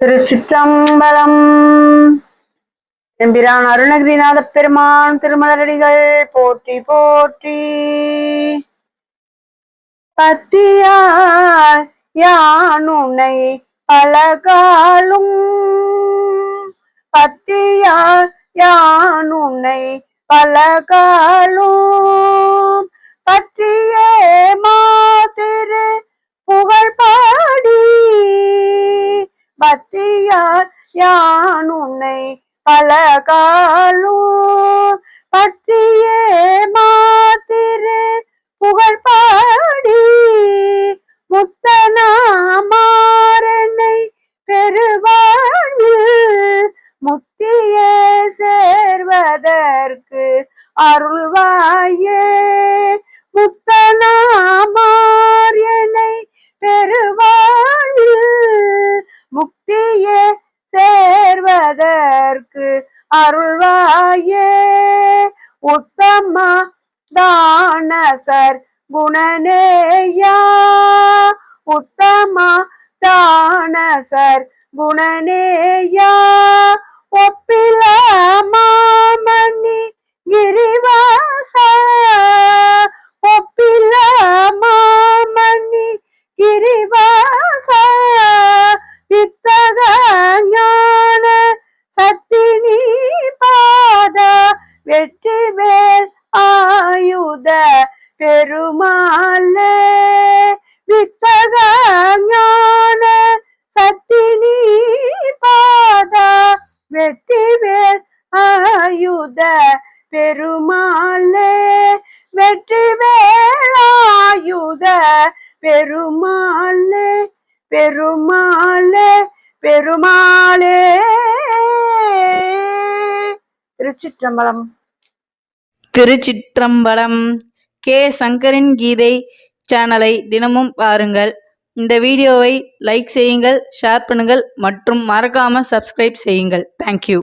திருச்சிற்றம்பலம். எம்பிரான் அருணகிரிநாத பெருமான் திருமலரடிகள் போற்றி போற்றி. பத்தியார் யானுனை பலகாலும், பத்தியார் யானுனை பலகாலும், பற்றியே மாதிரு புகழ் பாடி, பத்தியார் யானுனை பலகாலும், பற்றியே மாதிரு புகழ் பாடி, முத்தனாமாறனை பெருவாழ்வு முத்தியே சேர்வதற்கு அருள்வாயே, முத்தனாமாறனை பெருவாழ்வு முக்தியே சேர்வதற்கு அருள்வாயே, உத்தமா தானசர் குணநேயா, உத்தமா தானசர் குணநேயா, ஒப்பில மாமணி கிரிவாசா, ஒப்பில மாமணி கிரிவாசா, வித்தக ஞான சத்தினி பாத வெற்றிவேல் ஆயுத பெருமாளே, வித்தக ஞான சத்தினி பாத வெற்றிவேல் ஆயுத பெருமாளே, வெற்றிவேல் ஆயுத பெருமாளே, பெருமாளே பெருமாளே. திருச்சிற்றம்பலம். திருச்சிற்றம்பலம். கே சங்கரின் கீதை சேனலை தினமும் பாருங்கள். இந்த வீடியோவை லைக் செய்யுங்கள், ஷேர் பண்ணுங்கள் மற்றும் மறக்காம சப்ஸ்கிரைப் செய்யுங்கள். தேங்க்யூ.